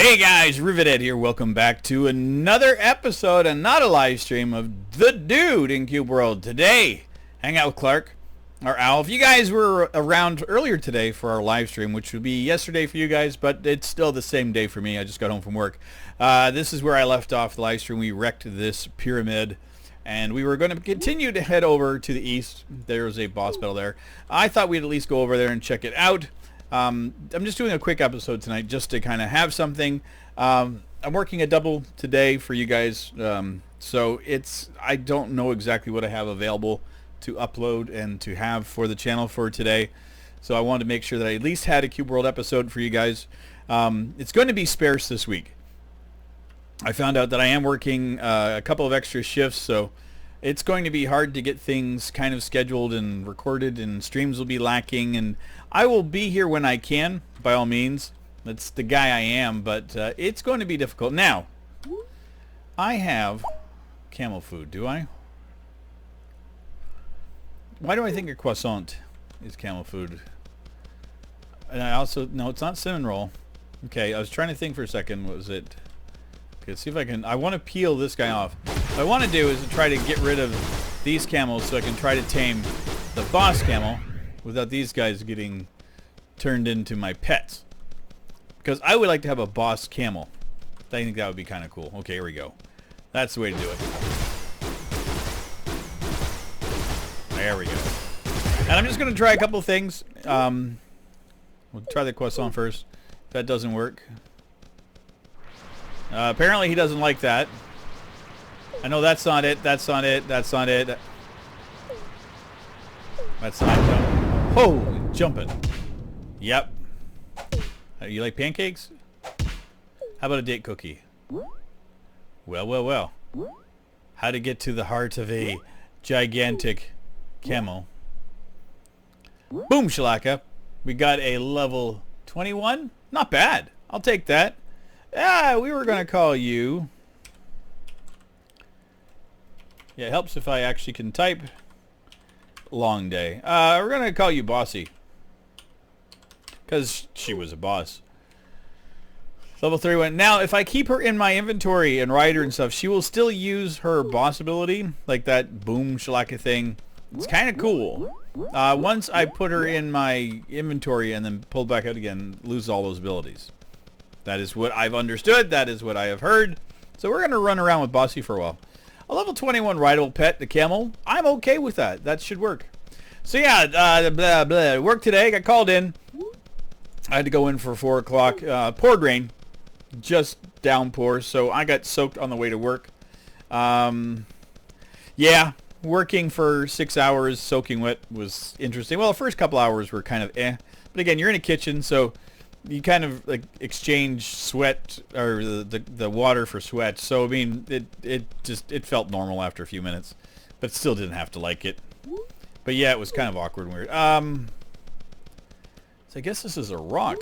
Hey guys, Rivet here. Welcome back to another episode and not a live stream of The Dude in Cube World. Today, hang out with Clark, or Al. If you guys were around earlier today for our live stream, which would be yesterday for you guys, but it's still the same day for me. I just got home from work. This is where I left off the live stream. We wrecked this pyramid, and we were going to continue to head over to the east. There was a boss battle there. I thought we'd at least go over there and check it out. I'm just doing a quick episode tonight just to kind of have something. I'm working a double today for you guys, so I don't know exactly what I have available to upload and to have for the channel for today. So I wanted to make sure that I at least had a Cube World episode for you guys. It's going to be sparse this week. I found out that I am working a couple of extra shifts, so it's going to be hard to get things kind of scheduled and recorded, and streams will be lacking, and I will be here when I can, by all means. That's the guy I am, but it's going to be difficult. Now, I have camel food, do I? Why do I think a croissant is camel food? And I also, no, it's not cinnamon roll. Okay, I was trying to think for a second. What was it? Okay, let's see if I can, I want to peel this guy off. What I want to do is to try to get rid of these camels so I can try to tame the boss camel without these guys getting turned into my pets. Because I would like to have a boss camel. I think that would be kind of cool. Okay, here we go. That's the way to do it. There we go. And I'm just going to try a couple things. We'll try the croissant first. If that doesn't work. Apparently he doesn't like that. I know that's not it. That's not it. That's not it. That's not it. Holy jumping. Yep. You like pancakes? How about a date cookie? Well, well, well. How to get to the heart of a gigantic camel. Boom shalaka. We got a level 21. Not bad. I'll take that. We were going to call you. Yeah, it helps if I actually can type. Long day. We're going to call you Bossy. Because she was a boss. Level 31. Now, if I keep her in my inventory and ride her and stuff, she will still use her boss ability. Like that boom shalaka thing. It's kind of cool. Once I put her in my inventory and then pull back out again, lose all those abilities. That is what I've understood. That is what I have heard. So we're going to run around with Bossy for a while. A level 21 rideable pet, the camel. I'm okay with that. That should work. So yeah, blah, blah. Work today. Got called in. I had to go in for 4 o'clock. Poured rain. Just downpour. So I got soaked on the way to work. Yeah, working for 6 hours soaking wet was interesting. Well, the first couple hours were kind of eh. But again, you're in a kitchen, so you kind of like exchange sweat or the water for sweat. So I mean, it felt normal after a few minutes, but still didn't have to like it. But yeah, it was kind of awkward and weird. So I guess this is a rock.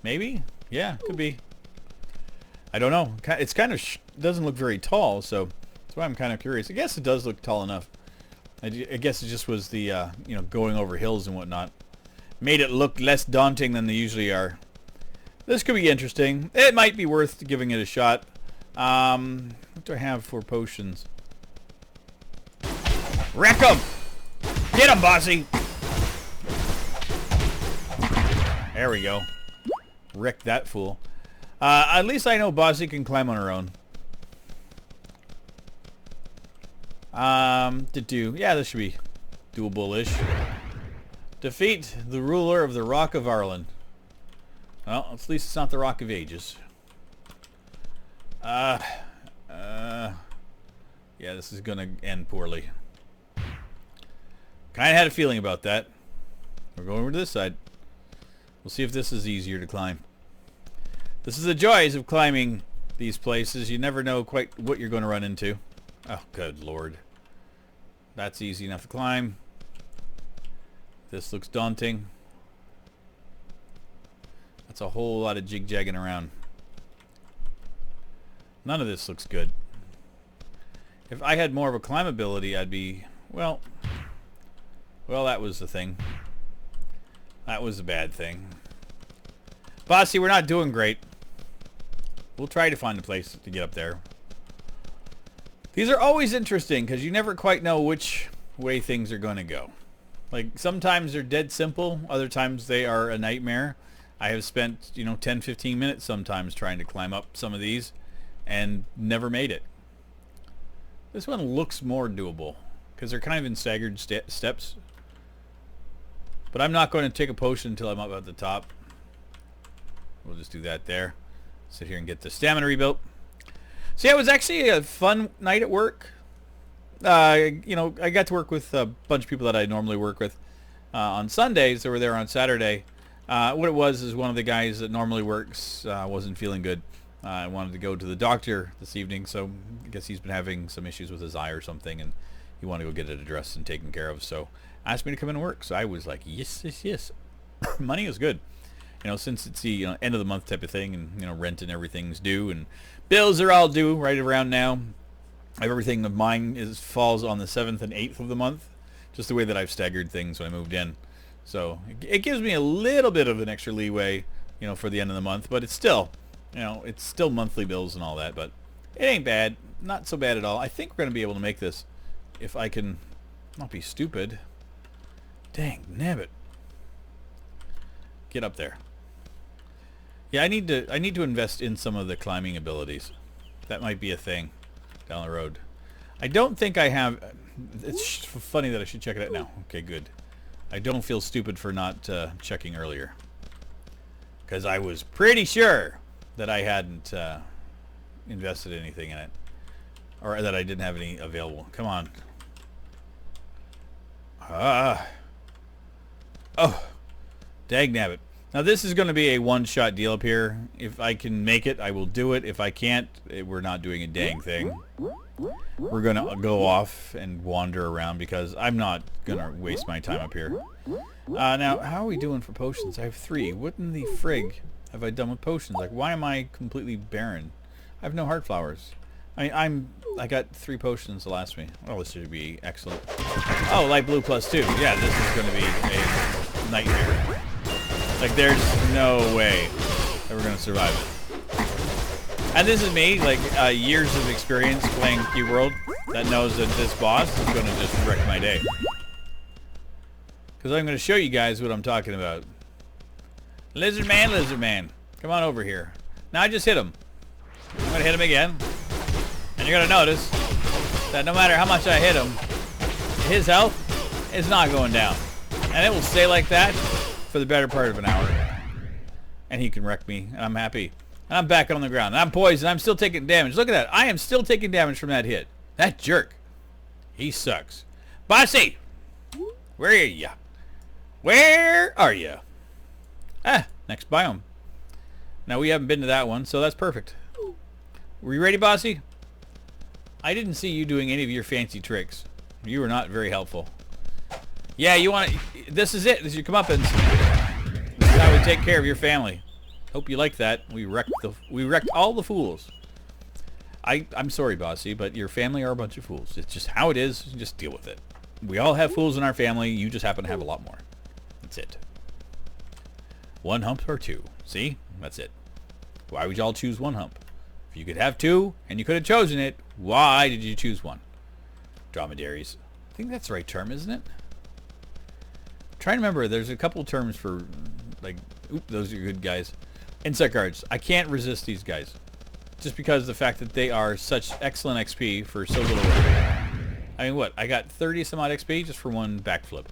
Maybe? Yeah, could be. I don't know. It's kind of doesn't look very tall, so that's why I'm kind of curious. I guess it does look tall enough. I guess it just was the going over hills and whatnot. Made it look less daunting than they usually are. This could be interesting. It might be worth giving it a shot. What do I have for potions? Wreck them! Get them, Bossy! There we go. Wreck that fool. At least I know Bossy can climb on her own. Yeah, this should be doable-ish. Defeat the ruler of the Rock of Ireland. Well, at least it's not the Rock of Ages. Yeah, this is gonna end poorly. Kinda had a feeling about that. We're going over to this side. We'll see if this is easier to climb. This is the joys of climbing these places. You never know quite what you're going to run into. Oh, good lord. That's easy enough to climb. This looks daunting. That's a whole lot of jig-jagging around. None of this looks good. If I had more of a climb ability, I'd be, well, that was the thing. That was a bad thing. Bossy, we're not doing great. We'll try to find a place to get up there. These are always interesting because you never quite know which way things are going to go. Like, sometimes they're dead simple. Other times they are a nightmare. I have spent, 10, 15 minutes sometimes trying to climb up some of these and never made it. This one looks more doable because they're kind of in staggered steps. But I'm not going to take a potion until I'm up at the top. We'll just do that there. Sit here and get the stamina rebuilt. So yeah, it was actually a fun night at work. I got to work with a bunch of people that I normally work with on Sundays. They were there on Saturday. What it was is one of the guys that normally works wasn't feeling good. I wanted to go to the doctor this evening, so I guess he's been having some issues with his eye or something, and he wanted to go get it addressed and taken care of. So asked me to come in and work. So I was like, yes, yes, yes. Money is good. Since it's the end of the month type of thing, and rent and everything's due, and bills are all due right around now. Everything of mine falls on the 7th and 8th of the month, just the way that I've staggered things when I moved in. So it gives me a little bit of an extra leeway, for the end of the month, but it's still, it's still monthly bills and all that, but it ain't bad. Not so bad at all. I think we're going to be able to make this if I can not be stupid. Dang, nabbit. Get up there. Yeah, I need to invest in some of the climbing abilities. That might be a thing down the road. I don't think I have. It's funny that I should check it out now. Okay, good. I don't feel stupid for not checking earlier, because I was pretty sure that I hadn't invested anything in it, or that I didn't have any available. Come on. Oh, dag nabbit. Now this is going to be a one-shot deal up here. If I can make it, I will do it. If I can't, we're not doing a dang thing. We're going to go off and wander around because I'm not going to waste my time up here. Now, how are we doing for potions? I have 3. What in the frig have I done with potions? Like, why am I completely barren? I have no heart flowers. I got 3 potions to last me. Oh, this should be excellent. Oh, light blue +2. Yeah, this is going to be a nightmare. Like, there's no way that we're going to survive it. And this is me, like, years of experience playing Cube World that knows that this boss is going to just wreck my day. Because I'm going to show you guys what I'm talking about. Lizard man, come on over here. Now I just hit him. I'm going to hit him again. And you're going to notice that no matter how much I hit him, his health is not going down. And it will stay like that for the better part of an hour. And he can wreck me, and I'm happy. And I'm back on the ground. And I'm poised, and I'm still taking damage. Look at that. I am still taking damage from that hit. That jerk. He sucks. Bossy! Where are you? Where are you? Ah, next biome. Now, we haven't been to that one, so that's perfect. Were you ready, Bossy? I didn't see you doing any of your fancy tricks. You were not very helpful. Yeah, you want to... This is it. This is your comeuppance. This is how we take care of your family. Hope you like that. We wrecked all the fools. I'm sorry, Bossy, but your family are a bunch of fools. It's just how it is. Just deal with it. We all have fools in our family. You just happen to have a lot more. That's it. 1 hump or 2. See? That's it. Why would y'all choose 1 hump? If you could have 2 and you could have chosen it, why did you choose 1? Dromedaries. I think that's the right term, isn't it? I'm trying to remember. There's a couple terms for, like, oop, those are good guys. Insect guards. I can't resist these guys. Just because of the fact that they are such excellent XP for so little work. I mean, what? I got 30 some odd XP just for 1 backflip.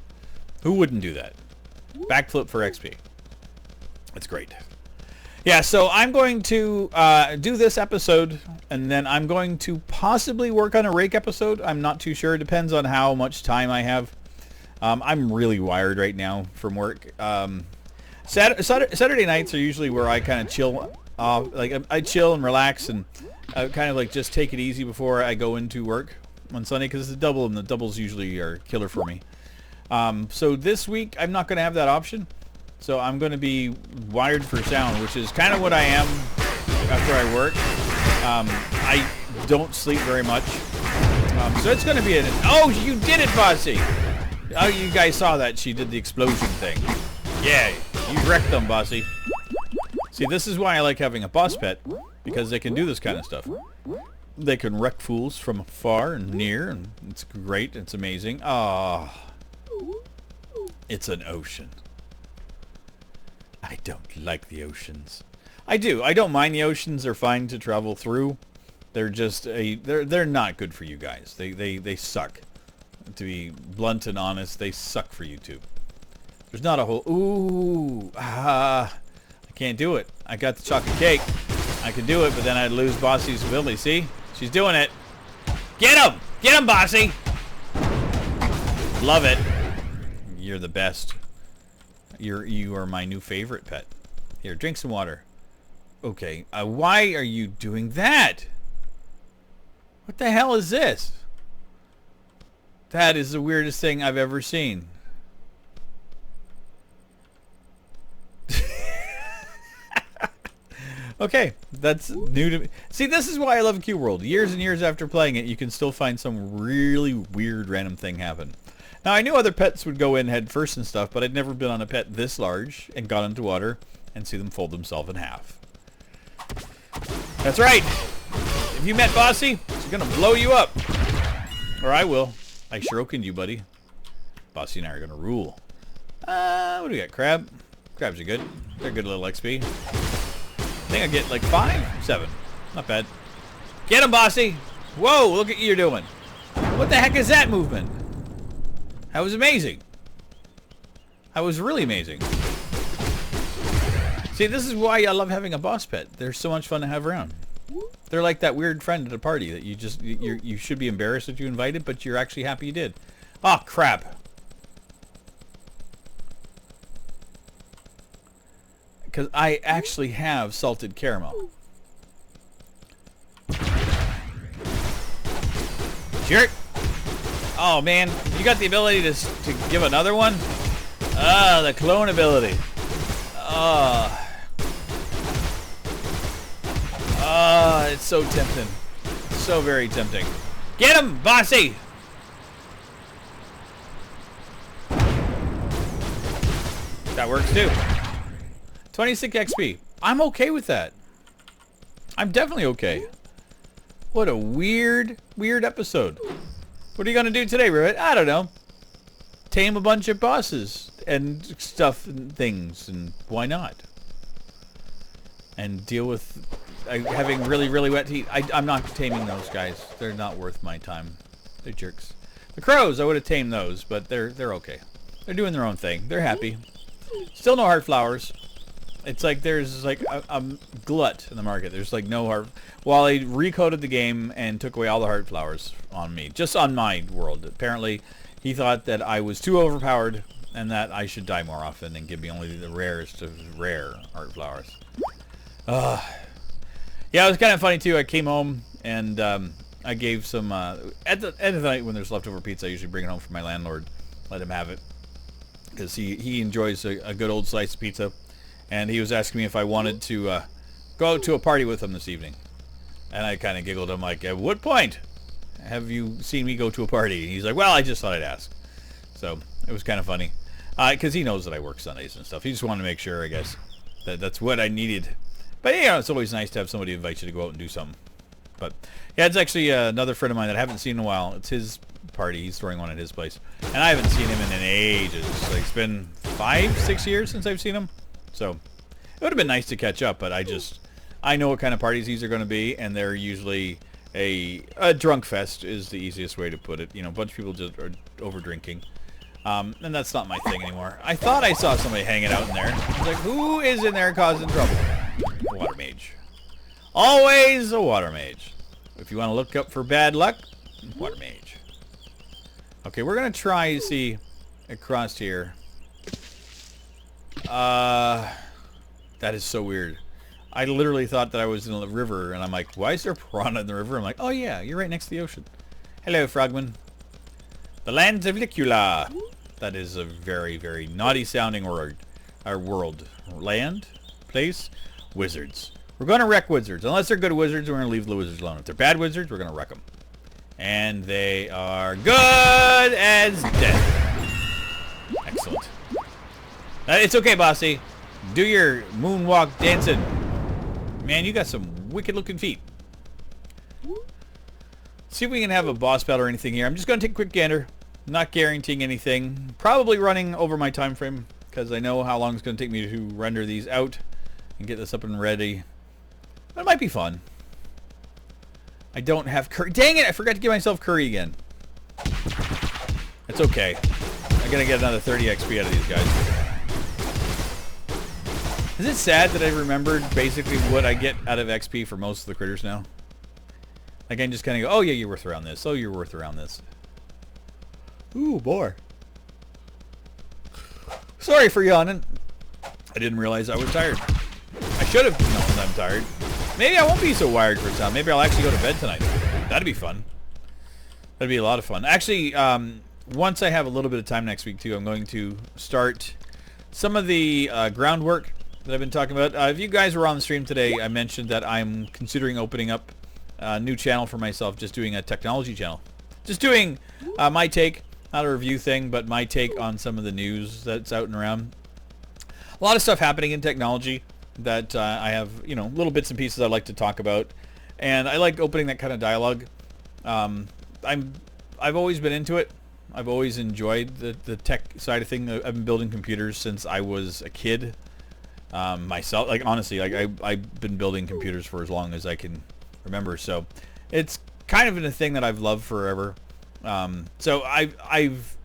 Who wouldn't do that? Backflip for XP. That's great. Yeah, so I'm going to do this episode, and then I'm going to possibly work on a rake episode. I'm not too sure. It depends on how much time I have. I'm really wired right now from work. Saturday nights are usually where I kind of chill. Like I chill and relax and kind of like just take it easy before I go into work on Sunday, because it's a double, and the doubles usually are killer for me. So this week I'm not going to have that option. So I'm going to be wired for sound, which is kind of what I am after I work. I don't sleep very much. So it's going to be an... Oh, you did it, Bossy! Oh, you guys saw that. She did the explosion thing. Yeah, you wrecked them, Bossy. See, this is why I like having a boss pet, because they can do this kind of stuff. They can wreck fools from far and near, and it's great. It's amazing. Ah, it's an ocean. I don't like the oceans. I do. I don't mind the oceans. They're fine to travel through. They're just they're not good for you guys. They suck. To be blunt and honest, they suck for YouTube. There's not a whole I can't do it. I got the chocolate cake. I could do it, but then I'd lose Bossy's ability. See? She's doing it. Get him! Get him, Bossy! Love it. You're the best. You are my new favorite pet. Here, drink some water. Okay. Why are you doing that? What the hell is this? That is the weirdest thing I've ever seen. Okay, that's new to me. See, this is why I love Cube World. Years and years after playing it, you can still find some really weird random thing happen. Now, I knew other pets would go in head first and stuff, but I'd never been on a pet this large and got into water and see them fold themselves in half. That's right. If you met Bossy, she's going to blow you up. Or I will. I Shirokin'd you, buddy. Bossy and I are going to rule. What do we got? Crab? Crabs are good. They're good little XP. I think I get like 5? 7. Not bad. Get him, Bossy! Whoa, look at you're doing. What the heck is that movement? That was amazing. That was really amazing. See, this is why I love having a boss pet. They're so much fun to have around. They're like that weird friend at a party that you should be embarrassed that you invited, but you're actually happy you did. Oh, crap. Because I actually have salted caramel. Jerk! Oh man, you got the ability to give another one? Ah, the clone ability. It's so tempting. So very tempting. Get him, Bossy! That works too. 26 XP. I'm okay with that. I'm definitely okay. What a weird episode. What are you gonna do today, Rivet? I don't know. Tame a bunch of bosses and stuff and things, and why not? And deal with having really wet teeth. I'm not taming those guys. They're not worth my time. They're jerks. The crows, I would have tamed those, but they're okay. They're doing their own thing. They're happy. Still no heart flowers. It's like there's like a glut in the market. There's like no heart. Well, they recoded the game and took away all the heart flowers on me, just on my world. Apparently, he thought that I was too overpowered and that I should die more often and give me only the rarest of rare heart flowers. Yeah, it was kind of funny too. I came home and I gave some at the end of the night when there's leftover pizza. I usually bring it home for my landlord, let him have it because he enjoys a good old slice of pizza. And he was asking me if I wanted to go to a party with him this evening. And I kind of giggled. I'm like, at what point have you seen me go to a party? And he's like, well, I just thought I'd ask. So it was kind of funny. Because he knows that I work Sundays and stuff. He just wanted to make sure, I guess, that that's what I needed. But, yeah, it's always nice to have somebody invite you to go out and do something. But, yeah, it's actually another friend of mine that I haven't seen in a while. It's his party. He's throwing one at his place. And I haven't seen him in ages. Like, it's been 5-6 years since I've seen him. So it would have been nice to catch up, but I know what kind of parties these are going to be, and they're usually a drunk fest is the easiest way to put it. You know, a bunch of people just are over drinking, and that's not my thing anymore. I thought I saw somebody hanging out in there. I was like, who is in there causing trouble? A water mage. Always a water mage. If you want to look up for bad luck, water mage. Okay, we're going to try to see across here. That is so weird. I literally thought that I was in the river, and I'm like, why is there a piranha in the river? I'm like, oh yeah, you're right next to the ocean. Hello, Frogman. The lands of Licula. That is a very naughty sounding word. Our world. Land? Place? Wizards. We're going to wreck wizards. Unless they're good wizards, we're going to leave the wizards alone. If they're bad wizards, we're going to wreck them. And they are good as dead. Excellent. It's okay, Bossy. Do your moonwalk dancing. Man, you got some wicked looking feet. See if we can have a boss battle or anything here. I'm just going to take a quick gander. Not guaranteeing anything. Probably running over my time frame because I know how long it's going to take me to render these out and get this up and ready. But it might be fun. I don't have curry. Dang it, I forgot to give myself curry again. It's okay. I'm going to get another 30 XP out of these guys. Is it sad that I remembered basically what I get out of XP for most of the critters now? I can just kind of go, oh yeah, you're worth around this. Oh, you're worth around this. Ooh, boy. Sorry for yawning. I didn't realize I was tired. I should have known I'm tired. Maybe I won't be so wired for time. Maybe I'll actually go to bed tonight. That'd be fun. That'd be a lot of fun. Actually, once I have a little bit of time next week too, I'm going to start some of the groundwork that I've been talking about. If you guys were on the stream today, I mentioned that I'm considering opening up a new channel for myself, just doing a technology channel. Just doing my take, not a review thing, but my take on some of the news that's out and around. A lot of stuff happening in technology that I have, you know, little bits and pieces I like to talk about. And I like opening that kind of dialogue. I've always been into it. I've always enjoyed the tech side of things. I've been building computers since I was a kid. Myself, like honestly, like I've been building computers for as long as I can remember, so it's kind of a thing that I've loved forever. So I've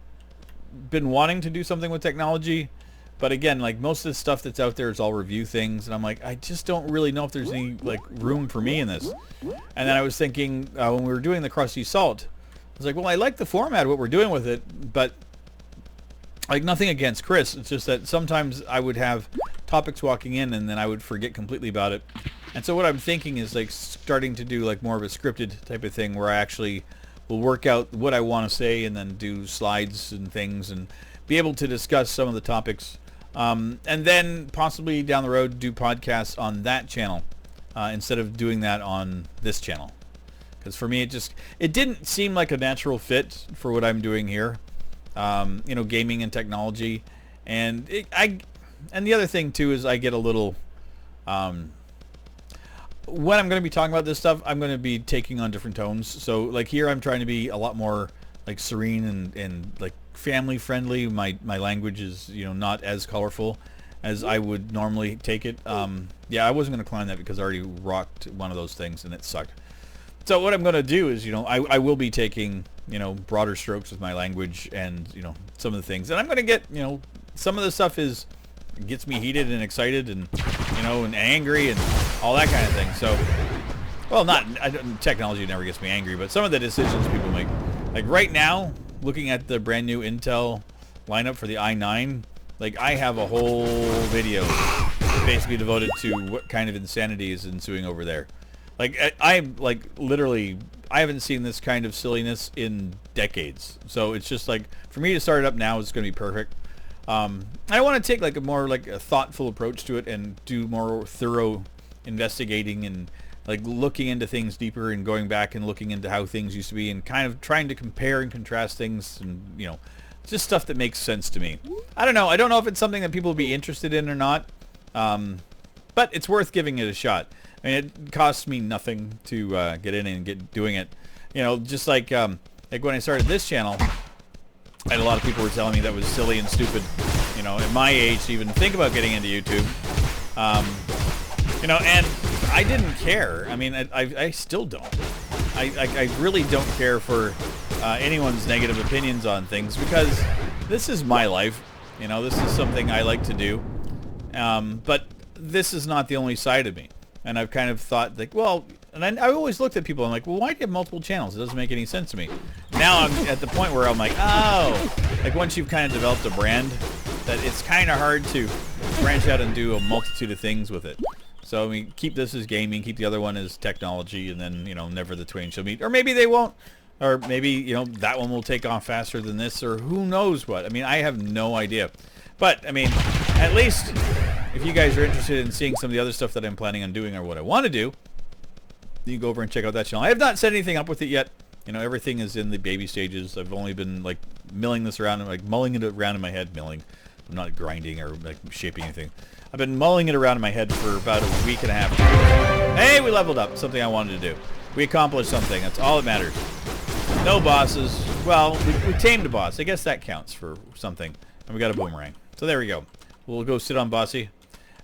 been wanting to do something with technology, but again, like most of the stuff that's out there is all review things, and I'm like, I just don't really know if there's any like room for me in this. And then I was thinking when we were doing the Crusty Salt, I was like, well, I like the format of what we're doing with it, but like nothing against Chris. It's just that sometimes I would have topics walking in and then I would forget completely about it. And so what I'm thinking is like starting to do like more of a scripted type of thing where I actually will work out what I want to say and then do slides and things and be able to discuss some of the topics. And then possibly down the road do podcasts on that channel instead of doing that on this channel. Because for me it didn't seem like a natural fit for what I'm doing here. You know, gaming and technology. And and the other thing too is I get a little when I'm going to be talking about this stuff, I'm going to be taking on different tones. So like here I'm trying to be a lot more like serene and like family friendly. My language is, you know, not as colorful as I would normally take it. Yeah, I wasn't going to climb that because I already rocked one of those things and it sucked. So what I'm going to do is, you know, I will be taking, you know, broader strokes with my language and, you know, some of the things. And I'm going to get, you know, some of the stuff gets me heated and excited and, you know, and angry and all that kind of thing. So, well, technology never gets me angry, but some of the decisions people make. Like right now, looking at the brand new Intel lineup for the i9, like I have a whole video basically devoted to what kind of insanity is ensuing over there. Like I'm like literally, I haven't seen this kind of silliness in decades. So it's just like for me to start it up now is going to be perfect. I want to take like a more like a thoughtful approach to it and do more thorough investigating and like looking into things deeper and going back and looking into how things used to be and kind of trying to compare and contrast things and, you know, just stuff that makes sense to me. I don't know if it's something that people will be interested in or not, but it's worth giving it a shot. I mean, it costs me nothing to get in and get doing it. You know, just like when I started this channel, I had a lot of people were telling me that was silly and stupid, you know, at my age to even think about getting into YouTube. You know, and I didn't care. I mean, I still don't. I really don't care for anyone's negative opinions on things because this is my life. You know, this is something I like to do. But this is not the only side of me. And I've kind of thought, like, well, and I always looked at people, I'm like, well, why do you have multiple channels? It doesn't make any sense to me. Now I'm at the point where I'm like, oh, like once you've kind of developed a brand, that it's kind of hard to branch out and do a multitude of things with it. So, I mean, keep this as gaming, keep the other one as technology, and then, you know, never the twain shall meet. Or maybe they won't. Or maybe, you know, that one will take off faster than this, or who knows what. I mean, I have no idea. But, I mean, at least if you guys are interested in seeing some of the other stuff that I'm planning on doing or what I want to do, you can go over and check out that channel. I have not set anything up with it yet. You know, everything is in the baby stages. I've only been, like, milling this around and, like, mulling it around in my head. Milling. I'm not grinding or like shaping anything. I've been mulling it around in my head for about a week and a half. Hey, we leveled up. Something I wanted to do. We accomplished something. That's all that matters. No bosses. Well, we tamed a boss. I guess that counts for something. And we got a boomerang. So there we go. We'll go sit on Bossy.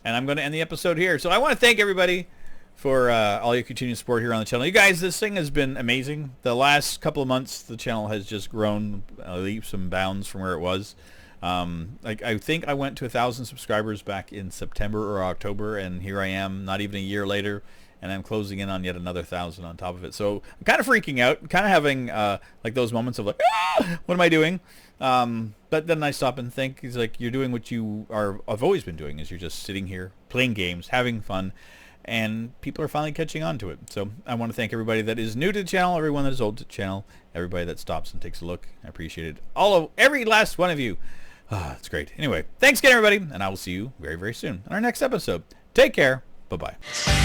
And I'm going to end the episode here. So I want to thank everybody for all your continued support here on the channel. You guys, this thing has been amazing. The last couple of months, the channel has just grown leaps and bounds from where it was. I think I went to 1,000 subscribers back in September or October, and here I am, not even a year later, and I'm closing in on yet another 1,000 on top of it. So I'm kind of freaking out, kind of having like those moments of like, ah, what am I doing? But then I stop and think, it's like you're doing what I've always been doing, is you're just sitting here playing games, having fun, and people are finally catching on to it. So I want to thank everybody that is new to the channel, everyone that is old to the channel, everybody that stops and takes a look. I appreciate it. Every last one of you. It's great. Anyway, thanks again, everybody, and I will see you very, very soon on our next episode. Take care. Bye-bye.